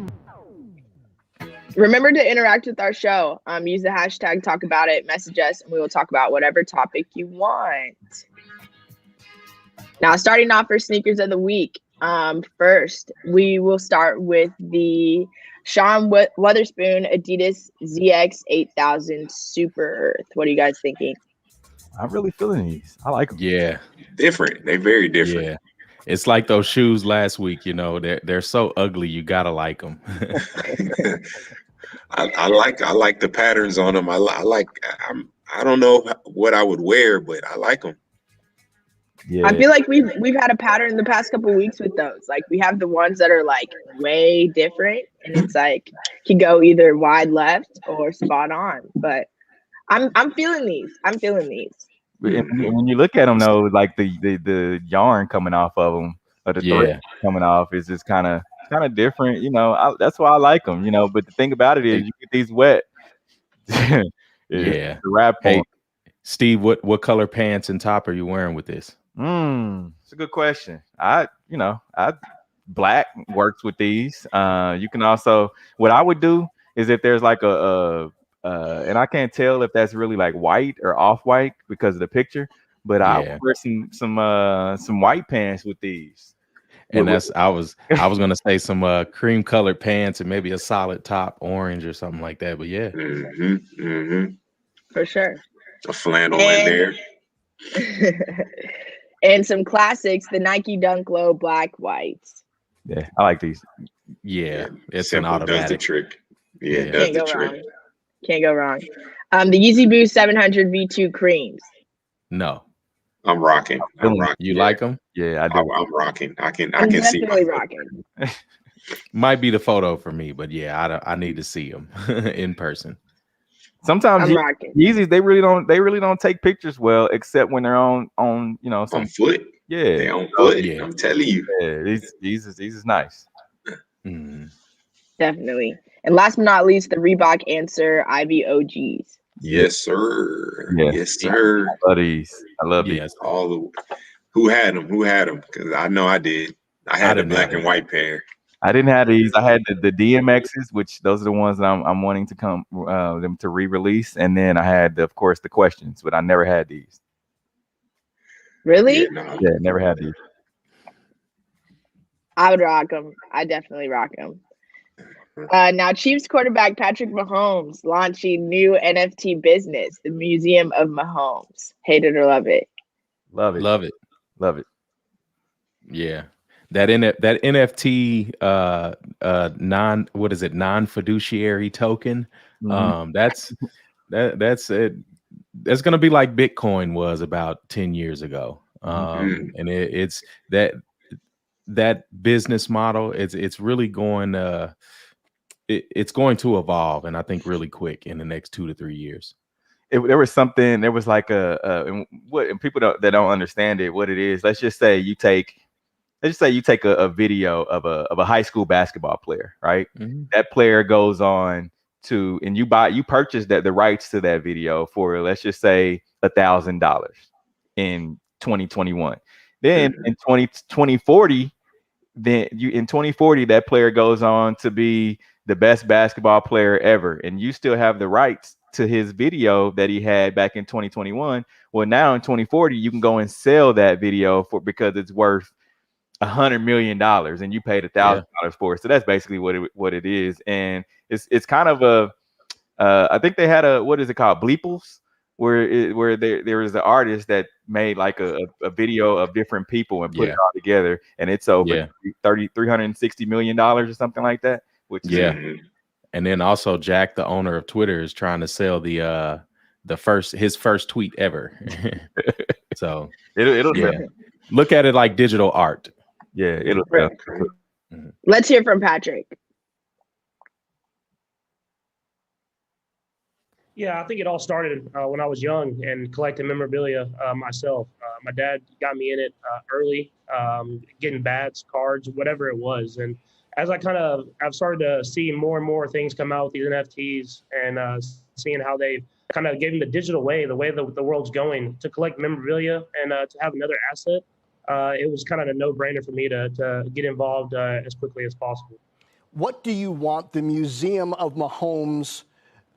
Remember to interact with our show. Use the hashtag talk about it, message us, and we will talk about whatever topic you want. Now, starting off for sneakers of the week. First, we will start with the Sean Weatherspoon Adidas ZX 8000 Super Earth. What are you guys thinking? I'm really feeling these. I like them. Yeah. Different. They very different. Yeah. It's like those shoes last week, you know, they're so ugly, you gotta like them. I like the patterns on them. I don't know what I would wear, but I like them. Yeah. I feel like we've had a pattern the past couple of weeks with those. Like we have the ones that are like way different, and it's like can go either wide left or spot on. But I'm feeling these. I'm feeling these. And when you look at them though, like the yarn coming off of them, or the thread coming off, is just kind of different. You know, that's why I like them. You know, but the thing about it is, you get these wet. Yeah. The wrap. Hey, Steve, what color pants and top are you wearing with this? It's a good question. I black works with these. You can also, what I would do is if there's like and I can't tell if that's really like white or off-white because of the picture, but I would wear some white pants with these. And I was gonna say some cream colored pants and maybe a solid top, orange or something like that. But yeah, For sure. A flannel in there. And some classics, the Nike Dunk Low black whites. Yeah, I like these. Yeah, it's Simple an automatic. does the trick. Yeah, it Can't does go the trick. wrong. Can't go wrong. The Yeezy Boost 700 V2 creams. No, I'm rocking. you like them? Yeah, I do. I'm rocking. I can I'm see definitely my rocking. Might be the photo for me, but yeah, I need to see them in person. Sometimes I'm rocking. Yeezys, they really don't take pictures well, except when they're on some on foot. Yeah, They on foot. yeah. I'm telling you. Yeah, these is nice. Definitely. And last but not least, the Reebok Answer Ivy OGs. Yes, sir. Yeah. Yes, sir. I love these. I love these. Yes. Who had them? Because I know I did. I had the black and white pair. I didn't have these. I had the DMXs, which those are the ones that I'm wanting to come them to re-release, and then I had of course the questions, but I never had these. Really? Yeah, no. Yeah, never had these. I would rock them. I definitely rock them. Now, Chiefs quarterback Patrick Mahomes launching new NFT business, the Museum of Mahomes. Hate it or love it? Love it. Love it. Love it. Yeah. That NFT non-fiduciary token. That's it. That's gonna be like Bitcoin was about 10 years ago. And it's that business model, it's really going it's going to evolve, and I think really quick in the next 2 to 3 years. There was like and people that don't understand it, what it is. Let's just say you take a video of a high school basketball player, right? That player goes on to, and you purchase the rights to that video for, let's just say $1,000 in 2021. Then in 2040, that player goes on to be the best basketball player ever, and you still have the rights to his video that he had back in 2021. Well, now in 2040, you can go and sell that video because it's worth $100 million, and you paid $1,000 for it. So that's basically what it is, and it's kind of I think they had what is it called, Bleeples, where there was an artist that made like a video of different people and put it all together, and it's over $360 million or something like that. Which and then also Jack, the owner of Twitter, is trying to sell his first tweet ever. So it'll look at it like digital art. Yeah, it'll. Let's hear from Patrick. Yeah, I think it all started when I was young and collecting memorabilia myself. My dad got me in it early, getting bats, cards, whatever it was. And as I've started to see more and more things come out with these NFTs and seeing how they kind of given the digital way, the way the world's going to collect memorabilia and to have another asset, it was kind of a no-brainer for me to get involved as quickly as possible. What do you want the Museum of Mahomes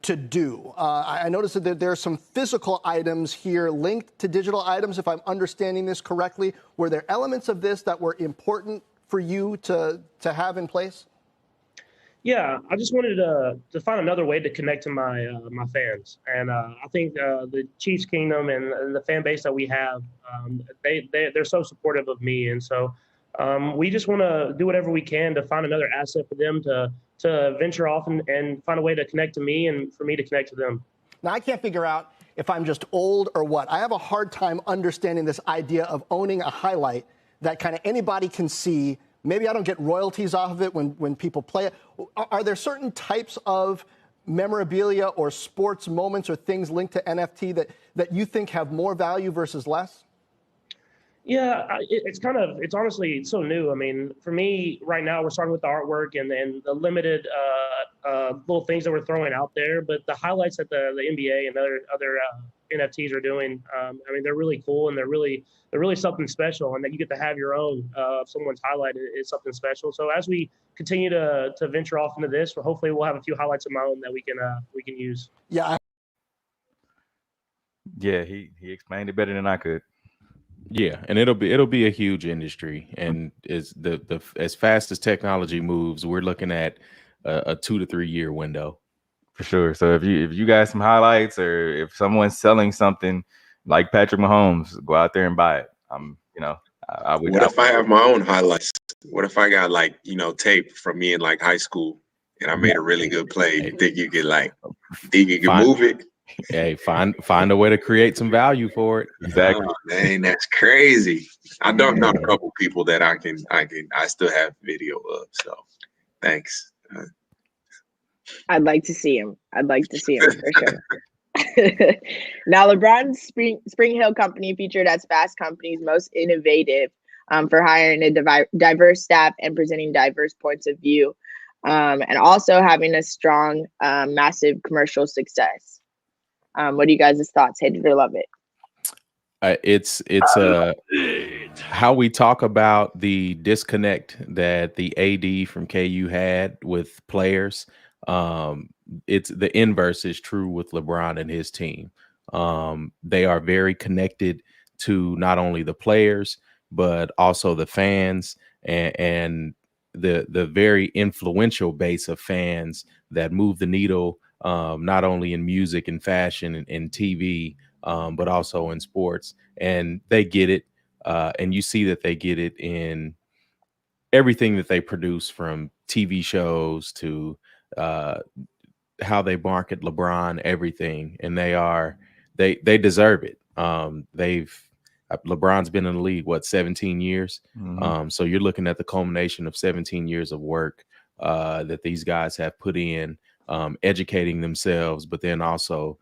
to do? I noticed that there are some physical items here linked to digital items, if I'm understanding this correctly. Were there elements of this that were important for you to have in place? Yeah, I just wanted to find another way to connect to my fans, and I think the Chiefs Kingdom and the fan base that we have, they're so supportive of me, and so we just want to do whatever we can to find another asset for them to venture off and find a way to connect to me and for me to connect to them. Now, I can't figure out if I'm just old or what. I have a hard time understanding this idea of owning a highlight that kind of anybody can see. Maybe I don't get royalties off of it when people play it. Are there certain types of memorabilia or sports moments or things linked to NFT that you think have more value versus less? Yeah, it's honestly so new. I mean, for me right now, we're starting with the artwork and the limited little things that we're throwing out there. But the highlights that the NBA and other NFTs are doing, I mean, they're really cool and they're really something special. And that you get to have your own someone's highlight is something special. So as we continue to venture off into this, hopefully we'll have a few highlights of my own that we can use. Yeah, he explained it better than I could. Yeah, and it'll be a huge industry, and is the as fast as technology moves, we're looking at a 2 to 3 year window for sure. So if you got some highlights, or if someone's selling something like Patrick Mahomes, go out there and buy it. I would. What if I have my own highlights? What if I got tape from me in high school, and I made a really good play? You think you could move it? Hey, find a way to create some value for it. Exactly. Oh, man, that's crazy. I don't know a couple people that I still have video of. So, thanks. I'd like to see him. For sure. Now, LeBron's Spring Hill Company featured as Fast Company's most innovative for hiring a diverse staff and presenting diverse points of view, and also having a strong, massive commercial success. What are you guys' thoughts? Hate it or love it? It's how we talk about the disconnect that the AD from KU had with players. It's the inverse is true with LeBron and his team. They are very connected to not only the players but also the fans and the very influential base of fans that move the needle. Not only in music and fashion and TV, but also in sports. And they get it. And you see that they get it in everything that they produce, from TV shows to how they market LeBron, everything. And they deserve it. LeBron's been in the league, 17 years? Mm-hmm. So you're looking at the culmination of 17 years of work that these guys have put in. Educating themselves, but then also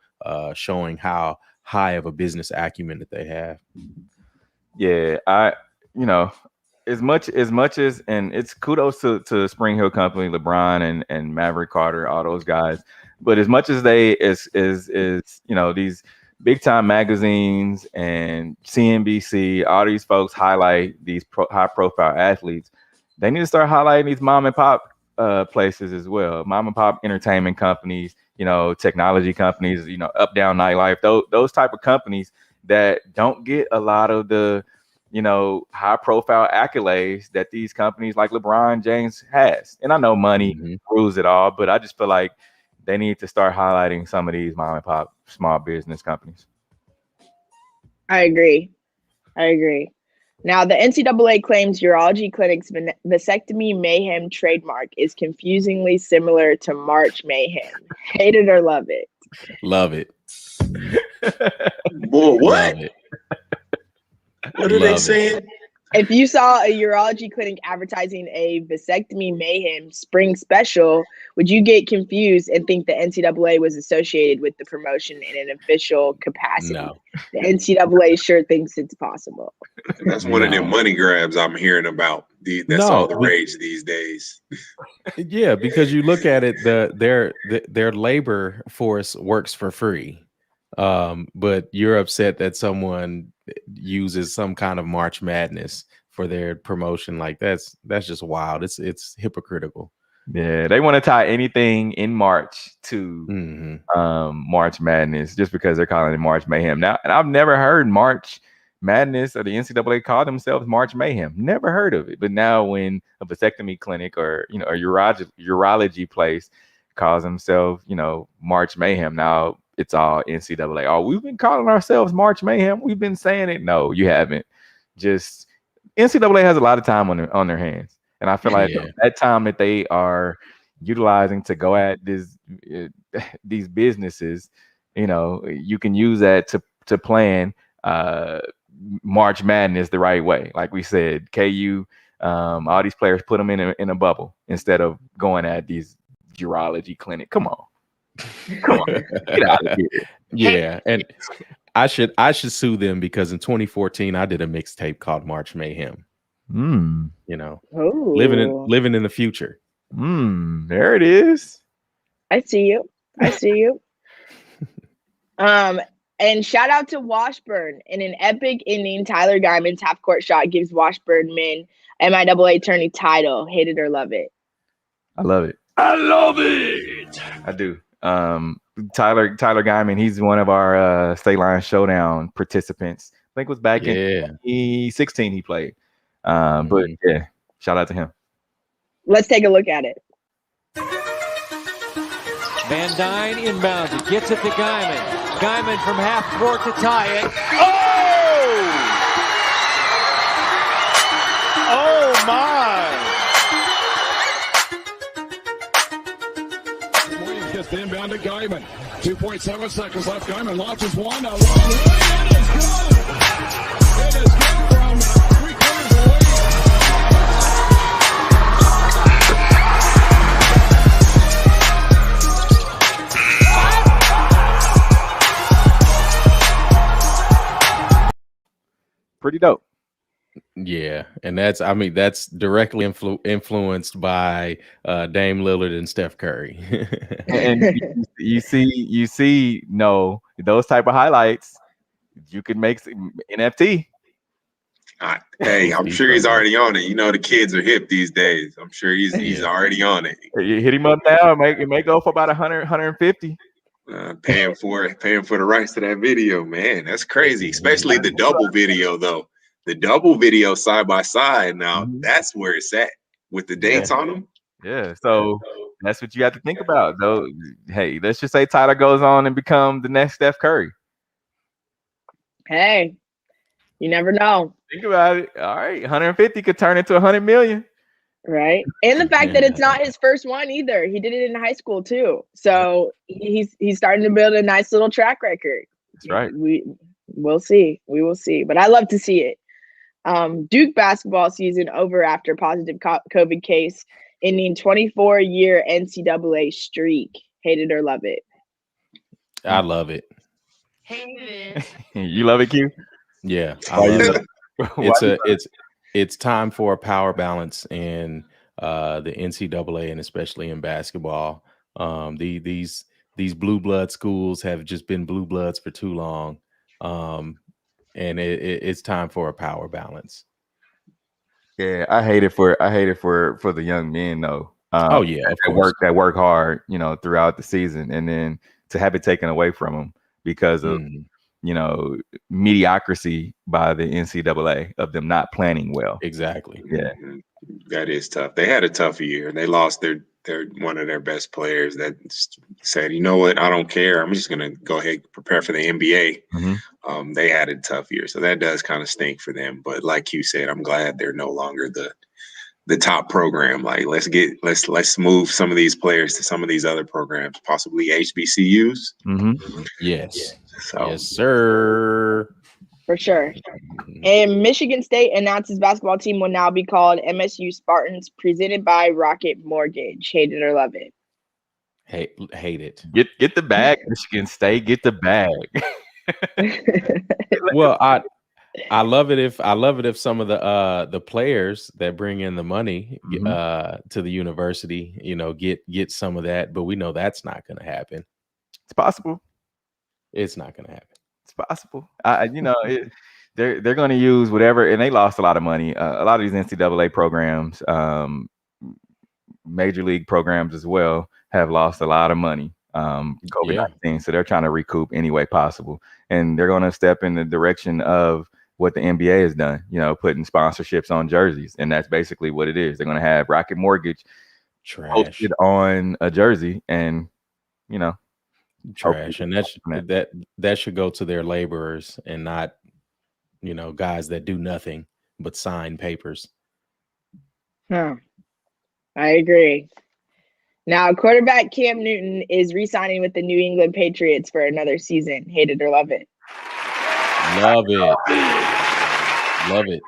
showing how high of a business acumen that they have. Yeah, as much as, and it's kudos to Spring Hill Company, LeBron and Maverick Carter, all those guys. But as much as these big time magazines and CNBC, all these folks highlight these high profile athletes, they need to start highlighting these mom and pop places as well. Mom and pop entertainment companies, technology companies, up down nightlife, those type of companies that don't get a lot of the high profile accolades that these companies like LeBron James has. And I know money rules it all, but I just feel like they need to start highlighting some of these mom and pop small business companies. I agree. Now, the NCAA claims Urology Clinic's vasectomy mayhem trademark is confusingly similar to March mayhem. Hate it or love it? Love it. Boy, what? Love it. What are they saying? If you saw a urology clinic advertising a vasectomy mayhem spring special, would you get confused and think the NCAA was associated with the promotion in an official capacity? No. The NCAA sure thinks it's possible. That's one of them money grabs I'm hearing about. That's all the rage these days. Yeah, because you look at it, their labor force works for free. But you're upset that someone uses some kind of March Madness for their promotion. Like that's just wild. It's hypocritical. Yeah, they want to tie anything in March to March Madness just because they're calling it March Mayhem. Now, and I've never heard March Madness or the NCAA call themselves March Mayhem. Never heard of it. But now when a vasectomy clinic or a urology place calls themselves, March Mayhem, now it's all NCAA. Oh, we've been calling ourselves March Mayhem. We've been saying it. No, you haven't. Just NCAA has a lot of time on their hands. And I feel like that time that they are utilizing to go at these businesses, you can use that to plan March Madness the right way. Like we said, KU, all these players put them in a bubble instead of going at these urology clinic. Come on, get out of here. Yeah, and I should sue them because in 2014 I did a mixtape called March Mayhem. Living in the future. There it is. I see you. And shout out to Washburn. In an epic inning, Tyler Guyman's half-court shot gives Washburn men MIAA tourney title. Hate it or love it? I love it. I do. Tyler Guyman, he's one of our State Line Showdown participants. I think it was back in 2016 he played. But yeah, shout out to him. Let's take a look at it. Van Dyne inbounds. Gets it to Guyman. Guyman from half court to tie it. Oh! Oh my! Williams gets the inbound to Guyman. 2.7 seconds left. Guyman launches one. It is good. It is good from 3/4 away. Pretty dope. Yeah, and that's directly influenced by Dame Lillard and Steph Curry. And you see, those type of highlights, you could make NFT. Hey, I'm sure he's already on it. The kids are hip these days. I'm sure he's already on it. You hit him up now, it may go for about 100, 150. Paying for the rights to that video, man. That's crazy. Especially the double video, though. The double video side by side. Now that's where it's at with the dates on them. Yeah, so that's what you have to think about, though. Hey, let's just say Tyler goes on and become the next Steph Curry. Hey, you never know. Think about it. All right, 150 could turn into 100 million. Right. And the fact that it's not his first one either. He did it in high school too. So he's starting to build a nice little track record. That's right. We'll see. We will see. But I love to see it. Duke basketball season over after positive COVID case, ending 24-year NCAA streak. Hate it or love it? I love it. Hate it. You love it, Q? Yeah. I love it. It's time for a power balance in the NCAA and especially in basketball. These blue blood schools have just been blue bloods for too long, and it's time for a power balance. Yeah, I hate it for the young men though. That work hard, throughout the season, and then to have it taken away from them because of mediocrity by the NCAA of them not planning well. Exactly. Yeah, that is tough. They had a tough year. They lost their one of their best players that said, you know what, I don't care. I'm just gonna go ahead and prepare for the NBA. Mm-hmm. They had a tough year, so that does kind of stink for them. But like you said, I'm glad they're no longer the top program. Like let's move some of these players to some of these other programs, possibly HBCUs. Mm-hmm. Yes. So, yes, sir. For sure. And Michigan State announced its basketball team will now be called MSU Spartans, presented by Rocket Mortgage. Hate it or love it. Hate it. Get the bag, Michigan State. Get the bag. Well, I love it if some of the players that bring in the money to the university, get some of that, but we know that's not going to happen. It's possible. It's not going to happen. It's possible. They're going to use whatever, and they lost a lot of money. A lot of these NCAA programs, major league programs as well, have lost a lot of money. COVID-19, so they're trying to recoup any way possible, and they're going to step in the direction of what the NBA has done, putting sponsorships on jerseys, and that's basically what it is. They're going to have Rocket Mortgage posted on a jersey, and trash, and that should go to their laborers and not, guys that do nothing but sign papers. I agree. Now, quarterback Cam Newton is re-signing with the New England Patriots for another season. Hate it or love it? Love it. Love it.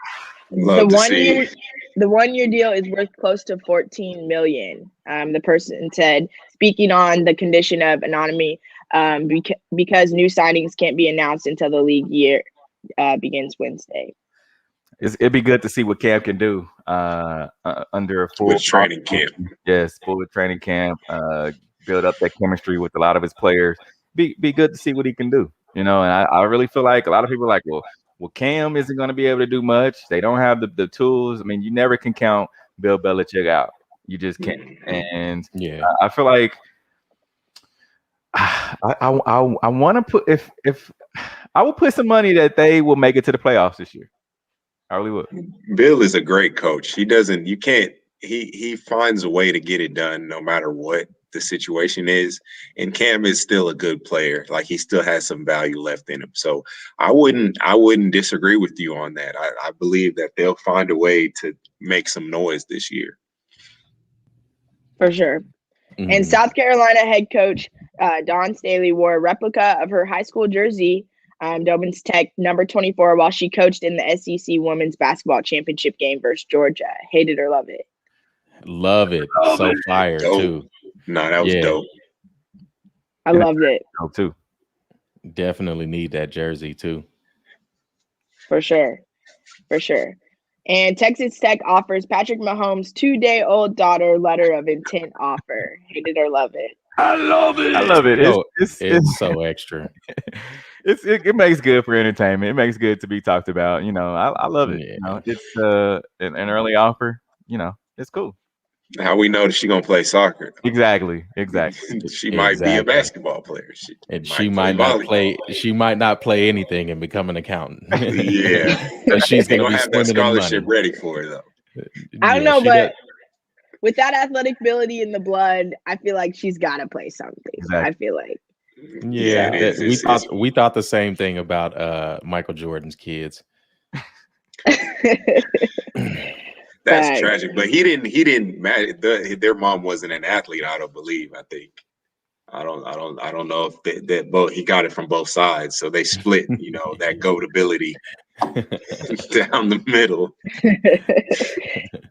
The 1 year deal is worth close to $14 million. The person said, speaking on the condition of anonymity, because new signings can't be announced until the league year begins Wednesday. It'd be good to see what Cam can do under a full training camp. Yes, full training camp. Build up that chemistry with a lot of his players. Be good to see what he can do. And I really feel like a lot of people are like, well, Cam isn't going to be able to do much. They don't have the tools. I mean, you never can count Bill Belichick out. You just can't. And I feel like I want to put if I will put some money that they will make it to the playoffs this year. I really would. Bill is a great coach. He finds a way to get it done no matter what the situation is. And Cam is still a good player. Like, he still has some value left in him. So I wouldn't disagree with you on that. I believe that they'll find a way to make some noise this year. For sure. Mm-hmm. And South Carolina head coach Dawn Staley wore a replica of her high school jersey, Dobbins Tech number 24, while she coached in the SEC Women's Basketball Championship game versus Georgia. Hate it or love it? Love it. So fire, too. No, that was dope. I loved it. Dope, too. Definitely need that jersey, too. For sure. And Texas Tech offers Patrick Mahomes' 2-day-old daughter letter of intent offer. Hate it or love it? I love it. It's so extra. It makes good for entertainment. It makes good to be talked about. I love it. It's an early offer. It's cool. How we know that she's gonna play soccer? Exactly. She might be a basketball player. She might not play. She might not play anything and become an accountant. Yeah, but she's gonna be have that swimming scholarship in money. ready for her though. I don't know, but with that athletic ability in the blood, I feel like she's got to play something. Exactly. I feel like. Yeah, we thought the same thing about Michael Jordan's kids. That's tragic, but he didn't matter. Their mom wasn't an athlete, I don't believe. I think I don't know if that both he got it from both sides, so they split. That goat ability down the middle.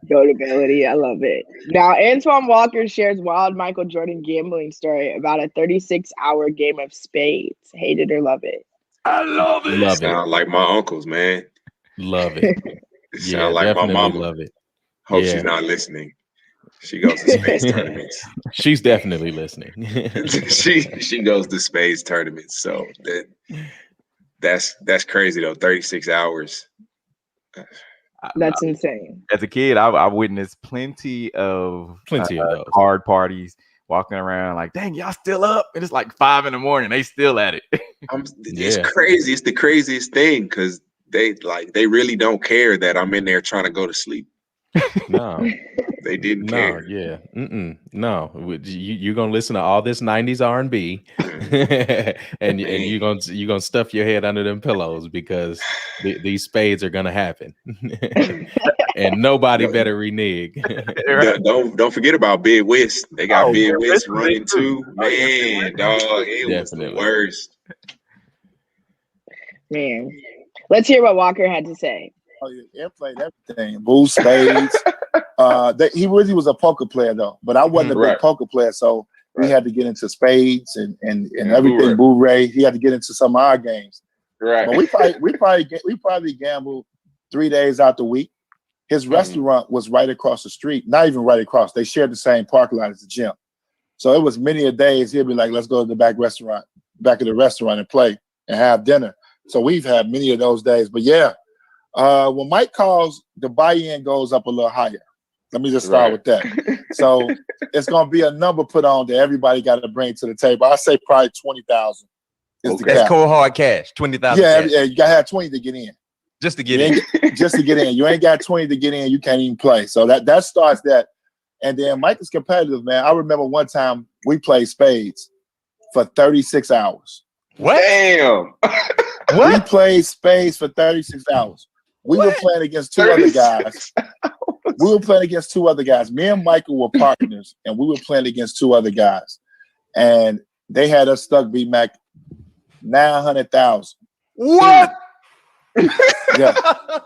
Goat ability, I love it. Now, Antoine Walker shares wild Michael Jordan gambling story about a 36-hour game of spades. Hate it or love it? I love it. Love it. Sound like my uncles, man. Love it. Sound like my mama. Love it. Hope she's not listening. She goes to spades tournaments. She's definitely listening. she goes to spades tournaments. So that's crazy though. 36 hours. That's insane. As a kid, I witnessed plenty of those hard parties, walking around like, dang, y'all still up? And it's like 5 a.m. They still at it. It's crazy. It's the craziest thing because they really don't care that I'm in there trying to go to sleep. No, they didn't care. No. You're gonna listen to all this 90s R&B, and you're gonna stuff your head under them pillows because these spades are gonna happen, and nobody better renege. Don't forget about Big Whist. They got Big Whist running too. Man, dog, it was the worst. Man. Let's hear what Walker had to say. Oh yeah, Ed played everything. Bull spades. He really was a poker player though, but I wasn't a big poker player, so we had to get into spades and everything. Boo-ray. He had to get into some of our games. Right. But we probably gambled 3 days out the week. His restaurant was right across the street. Not even right across. They shared the same parking lot as the gym. So it was many a days he'd be like, let's go to the back of the restaurant and play and have dinner. So we've had many of those days. But yeah, when Mike calls, the buy-in goes up a little higher. Let me just start with that. So it's going to be a number put on that everybody got to bring to the table. I say probably 20,000 is the cap. That's cold hard cash, 20,000. Yeah, you got to have 20 to get in. Just to get in. Just to get in. You ain't got 20 to get in, you can't even play. So that starts that. And then Mike is competitive, man. I remember one time we played spades for 36 hours. What? Damn. What? We played spades for 36 hours. We were playing against two other guys. We were playing against two other guys. Me and Michael were partners, and we were playing against two other guys. And they had us stuck BMAC 900,000. What? Yeah.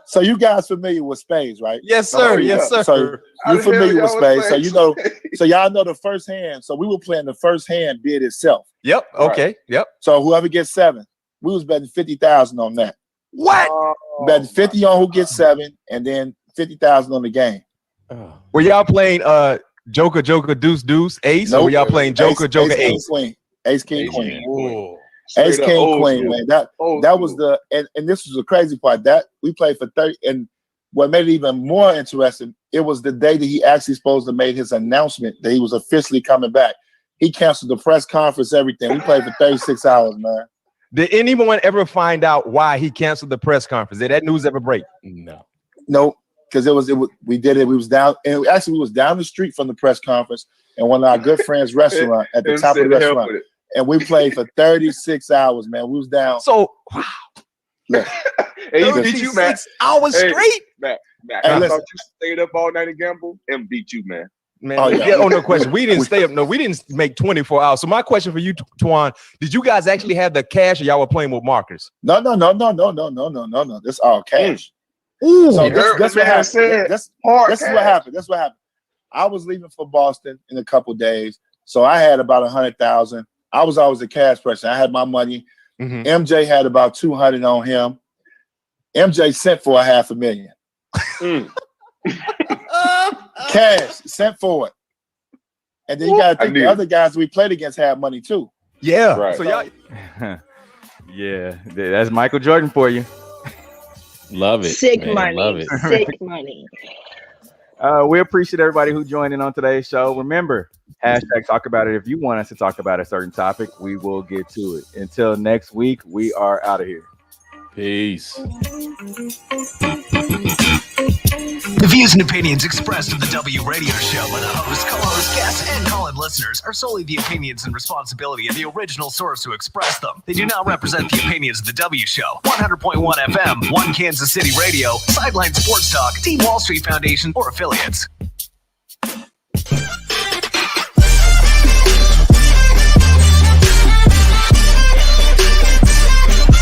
So you guys familiar with spades, right? Yes, sir. Yes, sir. So you're familiar with spades. So you know. So y'all know the first hand. So we were playing the first hand bid itself. Yep. Okay. Right. Yep. So whoever gets 7, we was betting 50,000 on that. What? Betting 50 on who gets 7, and then 50,000 on the game. Were y'all playing Joker, Deuce, Deuce, Ace? Nope. Or were y'all playing Joker, Ace? Queen. Ace, King, Queen. Ooh. Ace, King, Queen, man. That was the and this was the crazy part. That we played for 30, and what made it even more interesting, it was the day that he actually supposed to make his announcement that he was officially coming back. He canceled the press conference, everything. We played for 36 hours, man. Did anyone ever find out why he canceled the press conference? Did that news ever break? No, because it was we did it. We was down, and actually we was down the street from the press conference, and one of our good friends' restaurant at the top of the restaurant, and we played for 36 hours, man. We was down. So wow, look, Hey, he beat you, man. 36 hours straight. Matt, Hey, I listen. thought you stayed up all night and gambled and beat you, man. Man, Oh, yeah. no question. We didn't stay up. No, we didn't make 24 hours. So my question for you, Twan, did you guys actually have the cash, or y'all were playing with markers? No. This all cash. Ooh, So You heard that's what what man happened. said. This Hard is cash. what happened. That's what happened. I was leaving for Boston in a couple days, so I had about 100,000. I was always a cash person. I had my money. Mhm. MJ had about 200 on him. MJ sent for $500,000. Cash sent for it. And then you got to think the other guys we played against had money too. Yeah. Right. So y'all, Yeah, that's Michael Jordan for you. Love it. Sick man. money. Love it. Sick money. We appreciate everybody who joined in on today's show. Remember, hashtag talk about it. If you want us to talk about a certain topic, we will get to it. Until next week, we are out of here. Peace. The views and opinions expressed in the W Radio Show by the host, co-host, guests, and call-in listeners are solely the opinions and responsibility of the original source who expressed them. They do not represent the opinions of the W Show, 100.1 FM, One Kansas City Radio, Sideline Sports Talk, Team Wall Street Foundation, or affiliates.